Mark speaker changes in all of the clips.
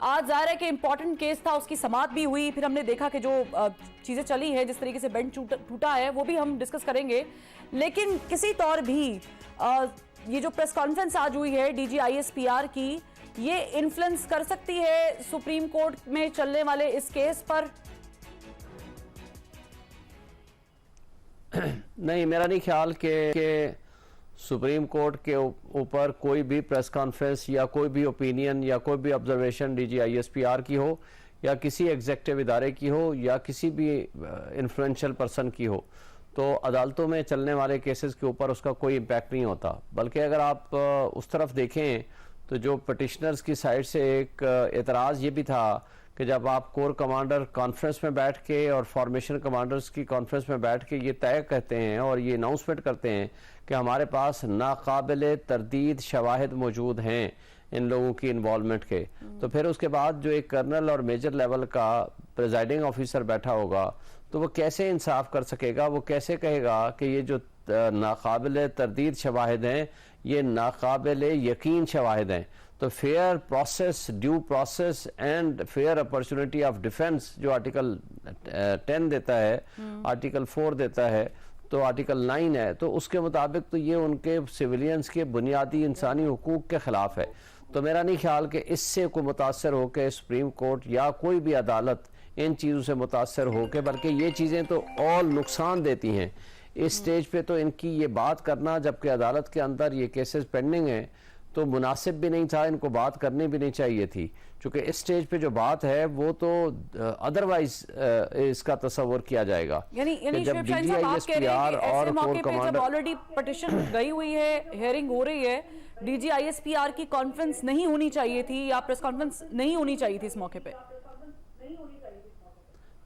Speaker 1: آج ظاہر ہے کہ امپورٹنٹ کیس تھا، اس کی سماعت بھی ہوئی، پھر ہم نے دیکھا کہ جو چیزیں چلی ہیں، جس طریقے سے بینچ ٹوٹا ہے، وہ بھی ہم ڈسکس کریں گے. لیکن کسی طور بھی یہ جو پریس کانفرنس آج ہوئی ہے D G I S P R کی، یہ انفلوئنس کر سکتی ہے سپریم کورٹ میں چلنے والے اس کیس پر؟
Speaker 2: نہیں، میرا نہیں خیال کہ سپریم کورٹ کے اوپر کوئی بھی پریس کانفرنس یا کوئی بھی اوپینین یا کوئی بھی observation D G I S P R کی ہو یا کسی ایگزیکٹو ادارے کی ہو یا کسی بھی انفلوئنشل پرسن کی ہو تو عدالتوں میں چلنے والے کیسز کے اوپر اس کا کوئی امپیکٹ نہیں ہوتا. بلکہ اگر آپ اس طرف دیکھیں تو جو پٹیشنرز کی سائڈ سے ایک اعتراض یہ بھی تھا کہ جب آپ کور کمانڈر کانفرنس میں بیٹھ کے اور فارمیشن کمانڈرز کی کانفرنس میں بیٹھ کے یہ طے کہتے ہیں اور یہ اناؤنسمنٹ کرتے ہیں کہ ہمارے پاس ناقابل تردید شواہد موجود ہیں ان لوگوں کی انوالومنٹ کے، تو پھر اس کے بعد جو ایک کرنل اور میجر لیول کا پریزائڈنگ آفیسر بیٹھا ہوگا تو وہ کیسے انصاف کر سکے گا؟ وہ کیسے کہے گا کہ یہ جو ناقابل تردید شواہد ہیں یہ ناقابل یقین شواہد ہیں؟ تو fair process, due process and fair opportunity of defence جو آرٹیکل 10 دیتا ہے، آرٹیکل 4 دیتا ہے، تو آرٹیکل 9 ہے، تو اس کے مطابق تو یہ ان کے سیویلینز کے بنیادی انسانی حقوق کے خلاف ہے. تو میرا نہیں خیال کہ اس سے کوئی متاثر ہو کے سپریم کورٹ یا کوئی بھی عدالت ان چیزوں سے متاثر ہو کے، بلکہ یہ چیزیں تو all نقصان دیتی ہیں. اس سٹیج پہ تو ان کی یہ بات کرنا، جبکہ عدالت کے اندر یہ کیسز پینڈنگ ہیں، تو مناسب بھی نہیں تھا، ان کو بات کرنی بھی نہیں چاہیے تھی. چونکہ اس سٹیج پہ جو بات ہے وہ تو ادروائز اس کا تصور کیا جائے گا.
Speaker 1: یعنی شعیب شاہین صاحب آپ کہہ رہے ہیں کہ ایسے موقع پہ جب آلریڈی پٹیشن گئی ہوئی ہے، ہیئرنگ ہو رہی ہے، D G I S P R کی کانفرنس نہیں ہونی چاہیے تھی یا پریس کانفرنس نہیں ہونی چاہیے تھی اس موقع پہ؟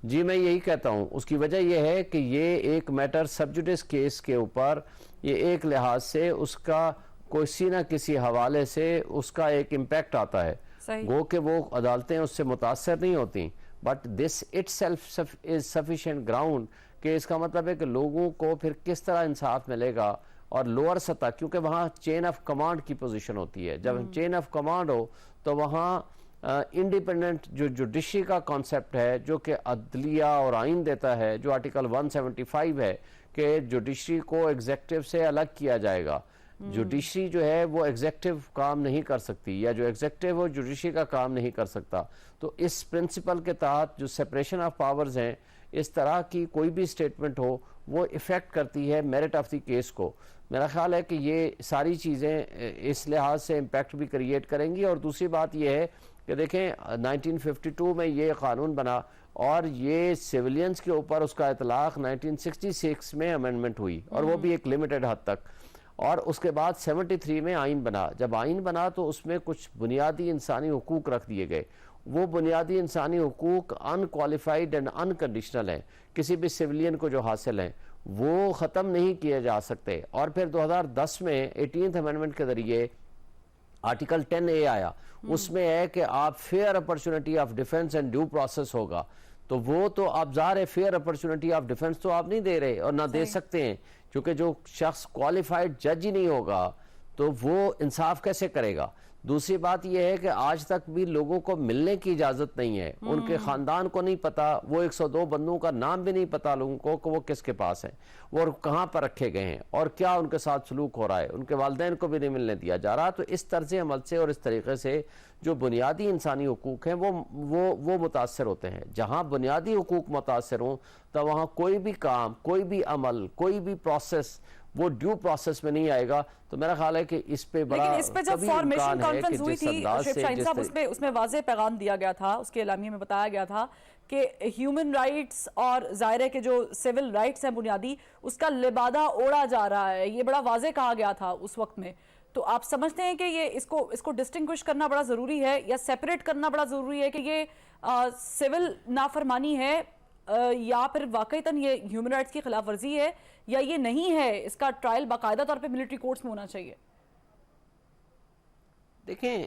Speaker 2: جی میں یہی کہتا ہوں. اس کی وجہ یہ ہے کہ یہ ایک میٹر سب جوڈیس کیس کے اوپر یہ ایک لحاظ سے اس کا کسی نہ کسی حوالے سے اس کا ایک امپیکٹ آتا ہے. گو کہ وہ عدالتیں اس سے متاثر نہیں ہوتی، but this it self is sufficient ground کہ اس کا مطلب ہے کہ لوگوں کو پھر کس طرح انصاف ملے گا. اور لوور سطح، کیونکہ وہاں چین آف کمانڈ کی پوزیشن ہوتی ہے، جب چین آف کمانڈ ہو تو وہاں انڈیپینڈنٹ جو جوڈیشری کا کانسیپٹ ہے جو کہ عدلیہ اور آئین دیتا ہے، جو آرٹیکل 175 ہے کہ جوڈیشری کو ایگزیکٹو سے الگ کیا جائے گا. جوڈیشری جو ہے وہ ایگزیکٹو کام نہیں کر سکتی، یا جو ایگزیکٹو وہ جوڈیشری کا کام نہیں کر سکتا. تو اس پرنسپل کے تحت جو سیپریشن آف پاورز ہیں، اس طرح کی کوئی بھی سٹیٹمنٹ ہو وہ افیکٹ کرتی ہے میرٹ آف دی کیس کو. میرا خیال ہے کہ یہ ساری چیزیں اس لحاظ سے امپیکٹ بھی کریٹ کریں گی. اور دوسری بات یہ ہے کہ دیکھیں 1952 میں یہ قانون بنا اور یہ سیویلینز کے اوپر اس کا اطلاق 1966 میں امینڈمنٹ ہوئی، اور وہ بھی ایک لمیٹڈ حد تک. اور اس کے بعد 73 میں آئین بنا. جب آئین بنا تو اس میں کچھ بنیادی انسانی حقوق رکھ دیے گئے. وہ بنیادی انسانی حقوق ان کوالیفائڈ اینڈ ان کنڈیشنل ہیں، کسی بھی سیویلین کو جو حاصل ہیں وہ ختم نہیں کیے جا سکتے. اور پھر 2010 میں 18th امینڈمنٹ کے ذریعے آرٹیکل 10A آیا. اس میں ہے کہ آپ fair opportunity of defence and due process ہوگا. تو وہ تو آپ ظاہر ہے فیئر اپرچونٹی آف ڈیفنس تو آپ نہیں دے رہے اور نہ دے سکتے ہیں، کیونکہ جو شخص کوالیفائڈ جج ہی نہیں ہوگا تو وہ انصاف کیسے کرے گا. دوسری بات یہ ہے کہ آج تک بھی لوگوں کو ملنے کی اجازت نہیں ہے، ان کے خاندان کو نہیں پتا، وہ 102 بندوں کا نام بھی نہیں پتا لوگوں کو کہ وہ کس کے پاس ہیں، وہ کہاں پر رکھے گئے ہیں اور کیا ان کے ساتھ سلوک ہو رہا ہے. ان کے والدین کو بھی نہیں ملنے دیا جا رہا. تو اس طرز عمل سے اور اس طریقے سے جو بنیادی انسانی حقوق ہیں وہ متاثر ہوتے ہیں. جہاں بنیادی حقوق متاثر ہوں تو وہاں کوئی بھی کام، کوئی بھی عمل، کوئی بھی پروسیس وہ ڈیو پروسیس میں نہیں آئے گا. تو میرا خیال ہے کہ اس پہ بڑا
Speaker 1: کبھی امکان ہے کہ جس انداز سے شاہین صاحب اس میں واضح پیغام دیا گیا تھا، اس کے اعلامیے میں بتایا گیا تھا کہ ہیومن رائٹس اور ظاہر ہے کہ جو سیول رائٹس ہیں بنیادی، اس کا لبادہ اوڑا جا رہا ہے. یہ بڑا واضح کہا گیا تھا اس وقت میں. تو آپ سمجھتے ہیں کہ یہ اس کو ڈسٹنگوش کرنا بڑا ضروری ہے یا سیپریٹ کرنا بڑا ضروری ہے کہ یہ سیول نافرمانی ہے یا پھر واقعتاً یہ ہیومن رائٹس کی خلاف ورزی ہے یا یہ نہیں ہے، اس کا ٹرائل باقاعدہ طور پہ ملٹری کورٹس میں ہونا چاہیے؟
Speaker 2: دیکھیں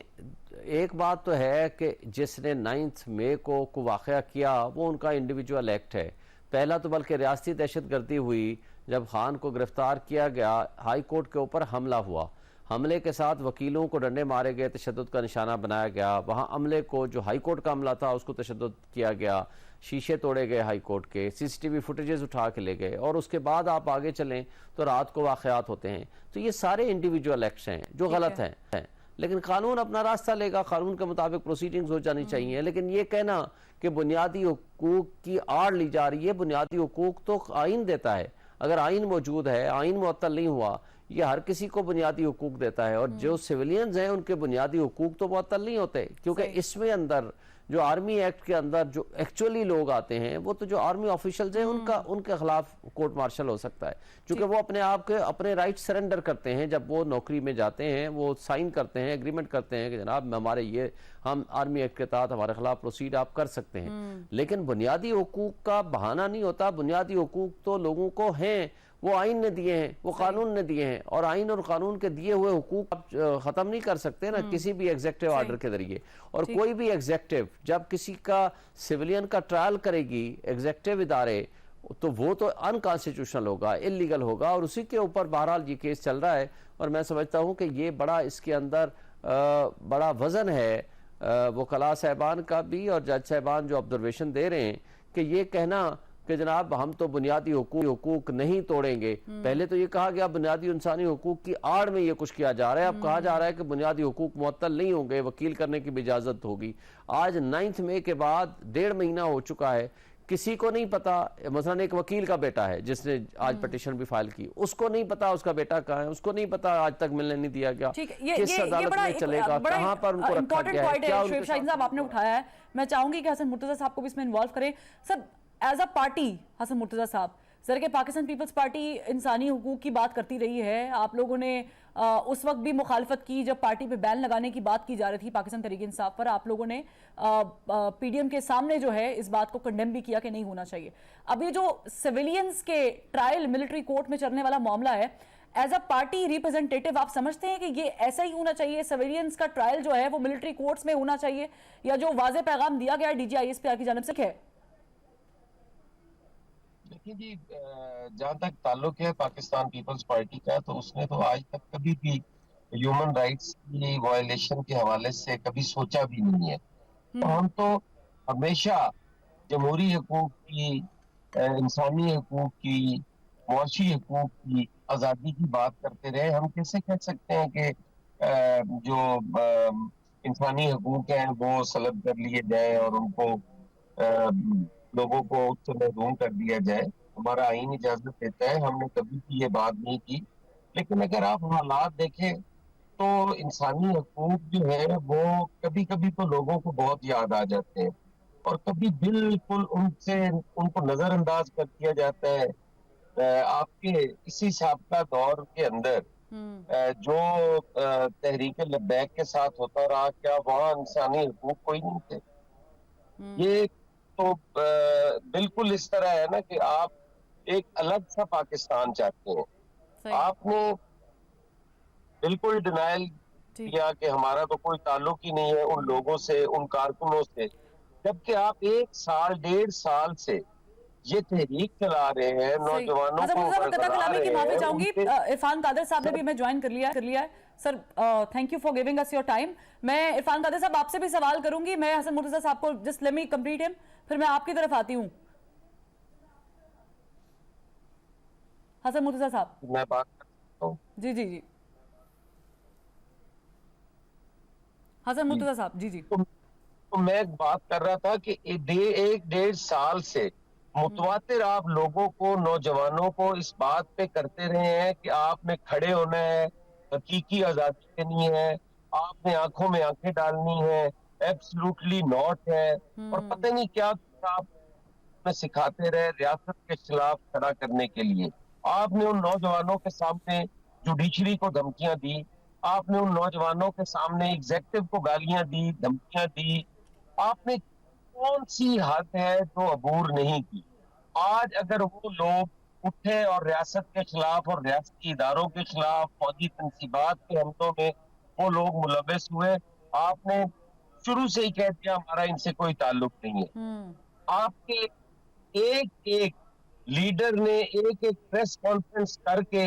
Speaker 2: ایک بات تو ہے کہ جس نے 9 مئی کو واقعہ کیا وہ ان کا انڈیویجول ایکٹ ہے. پہلا تو بلکہ ریاستی دہشت گردی ہوئی جب خان کو گرفتار کیا گیا، ہائی کورٹ کے اوپر حملہ ہوا. حملے کے ساتھ وکیلوں کو ڈنڈے مارے گئے، تشدد کا نشانہ بنایا گیا، وہاں عملے کو جو ہائی کورٹ کا عملہ تھا اس کو تشدد کیا گیا، شیشے توڑے گئے ہائی کورٹ کے، سی سی ٹی وی فوٹیجز اٹھا کے لے گئے، اور اس کے بعد آپ آگے چلیں تو رات کو واقعات ہوتے ہیں. تو یہ سارے انڈیویجول ایکٹس ہیں جو غلط ہیں، لیکن قانون اپنا راستہ لے گا، قانون کے مطابق پروسیڈنگز ہو جانی چاہیے. لیکن یہ کہنا کہ بنیادی حقوق کی آڑ لی جا رہی ہے، بنیادی حقوق تو آئین دیتا ہے. اگر آئین موجود ہے، آئین معطل نہیں ہوا، یہ ہر کسی کو بنیادی حقوق دیتا ہے. اور جو سیولینز ہیں ان کے بنیادی حقوق تو معطل نہیں ہوتے، کیونکہ اس میں اندر جو آرمی ایکٹ کے اندر جو ایکچولی لوگ آتے ہیں وہ تو جو آرمی آفیشلز ہیں ان کے خلاف کورٹ مارشل ہو سکتا ہے، کیونکہ وہ اپنے آپ کے اپنے رائٹ سرنڈر کرتے ہیں. جب وہ نوکری میں جاتے ہیں وہ سائن کرتے ہیں، اگریمنٹ کرتے ہیں کہ جناب ہمارے یہ ہم آرمی ایکٹ کے تحت ہمارے خلاف پروسیڈ آپ کر سکتے ہیں. لیکن بنیادی حقوق کا بہانہ نہیں ہوتا. بنیادی حقوق تو لوگوں کو ہیں، وہ آئین نے دیے ہیں، وہ قانون نے دیے ہیں، اور آئین اور قانون کے دیے ہوئے حقوق آپ ختم نہیں کر سکتے نا کسی بھی ایگزیکٹو آرڈر کے ذریعے. اور کوئی بھی ایگزیکٹو جب کسی کا سیولین کا ٹرائل کرے گی ایگزیکٹو ادارے تو وہ تو انکانسٹیٹیوشنل ہوگا، انلیگل ہوگا، اور اسی کے اوپر بہرحال یہ کیس چل رہا ہے. اور میں سمجھتا ہوں کہ یہ بڑا اس کے اندر بڑا وزن ہے وکلاء صاحبان کا بھی اور جج صاحبان جو آبزرویشن دے رہے ہیں کہ یہ کہنا کہ جناب ہم تو بنیادی حقوق نہیں توڑیں گے. پہلے تو یہ کہا گیا بنیادی انسانی حقوق کی آڑ میں یہ کچھ کیا جا رہا ہے، اب کہا جا رہا ہے کہ بنیادی حقوق معطل نہیں ہوں گے، وکیل کرنے کی بھی اجازت ہوگی. آج 9 مئی کے بعد 1.5 مہینہ ہو چکا ہے، کسی کو نہیں پتا. مثلا ایک وکیل کا بیٹا ہے جس نے آج پٹیشن بھی فائل کی، اس کو نہیں پتا اس کا بیٹا کہاں ہے، اس کو نہیں پتا آج تک ملنے نہیں دیا گیا، کس عدالت میں چلے گا، کہاں پر ان کو رکھا گیا ہے، کیا
Speaker 1: شعیب شاہین صاحب آپ نے اٹھایا ہے. میں چاہوں گی کہ حسن مرتضیٰ صاحب کو بھی اس میں انوالو کریں. سر ایز اے پارٹی حسن مرتضیٰ صاحب، ذرا کہ پاکستان پیپلز پارٹی انسانی حقوق کی بات کرتی رہی ہے. آپ لوگوں نے اس وقت بھی مخالفت کی جب پارٹی پہ بین لگانے کی بات کی جا رہی تھی پاکستان تحریک انصاف پر. آپ لوگوں نے پی ڈی ایم کے سامنے جو ہے اس بات کو کنڈیم بھی کیا کہ نہیں ہونا چاہیے. اب یہ جو سیویلینز کے ٹرائل ملٹری کورٹ میں چلنے والا معاملہ ہے، ایز اے پارٹی ریپرزنٹیٹیو آپ سمجھتے ہیں کہ یہ ایسا ہی ہونا چاہیے، سیویلینز کا ٹرائل جو ہے وہ ملٹری کورٹس میں ہونا چاہیے، یا جو واضح پیغام دیا گیا ہے D G I S P R کی جانب سے ہے؟
Speaker 3: دیکھیں جی، جہاں تک تعلق ہے پاکستان پیپلز پارٹی کا، تو اس نے تو آج تک کبھی بھی ہیومن رائٹس کی وائلیشن کے حوالے سے کبھی سوچا بھی نہیں ہے. اور ہم تو ہمیشہ جمہوری حقوق کی، انسانی حقوق کی، معاشی حقوق کی، آزادی کی بات کرتے رہے. ہم کیسے کہہ سکتے ہیں کہ جو انسانی حقوق ہیں وہ سلب کر لیے جائیں اور ان کو لوگوں کو اس سے محروم کر دیا جائے؟ ہمارا آئین اجازت دیتا ہے، ہم نے کبھی بھی یہ بات نہیں کی. لیکن اگر آپ حالات دیکھیں تو انسانی حقوق جو ہے وہ کبھی کبھی تو لوگوں کو بہت یاد آ جاتے ہیں، اور کبھی بالکل ان کو نظر انداز کر دیا جاتا ہے. آپ کے اسی سابقہ دور کے اندر جو تحریک لبیک کے ساتھ ہوتا رہا، کیا وہاں انسانی حقوق کوئی نہیں تھے؟ یہ تو بالکل اس طرح ہے نا کہ آپ ایک الگ سا پاکستان چاہتے ہیں. آپ نے بالکل ڈینائل کیا کہ ہمارا تو کوئی تعلق ہی نہیں ہے ان لوگوں سے، ان کارکنوں سے، جبکہ آپ 1 سال 1.5 سال سے یہ تحریک چلا رہے ہیں، نوجوانوں کو
Speaker 1: معافی چاہوں گی. عرفان قادر صاحب نے بھی ہمیں جوائن کر لیا ہے. Sir thank you for giving us your time. میں عرفان قادر صاحب آپ سے بھی سوال کروں گی. میں حسن مرتضیٰ صاحب کو جسٹ لیٹ می کمپلیٹ ہم، پھر میں آپ کی طرف آتی ہوں. حسن مرتضیٰ صاحب
Speaker 3: میں بات کرتا ہوں.
Speaker 1: جی جی جی حسن مرتضیٰ صاحب جی جی.
Speaker 3: تو میں بات کر رہا تھا کہ 1.5 سال سے متواتر آپ لوگوں کو، نوجوانوں کو اس بات پہ کرتے رہے ہیں کہ آپ نے کھڑے ہونا ہے، حقیقی آزادی دینی ہے، آپ نے آنکھوں میں آنکھیں ڈالنی ہے، ایبسلوٹلی ناٹ ہے، اور پتہ نہیں کیا آپ میں سکھاتے رہے ریاست کے خلاف کھڑا کرنے کے لیے. آپ نے ان نوجوانوں کے سامنے جوڈیشری کو دھمکیاں دی، آپ نے ان نوجوانوں کے سامنے ایگزیکٹو کو گالیاں دی، دھمکیاں دی. آپ نے کون سی حد ہے جو عبور نہیں کی؟ آج اگر وہ لوگ اٹھے اور ریاست کے خلاف اور ریاستی اداروں کے خلاف، فوجی تنصیبات کے حملوں میں وہ لوگ ملوث ہوئے، آپ نے شروع سے ہی کہہ دیا ہمارا ان سے کوئی تعلق نہیں ہے. آپ کے ایک ایک لیڈر نے ایک پریس کانفرنس کر کے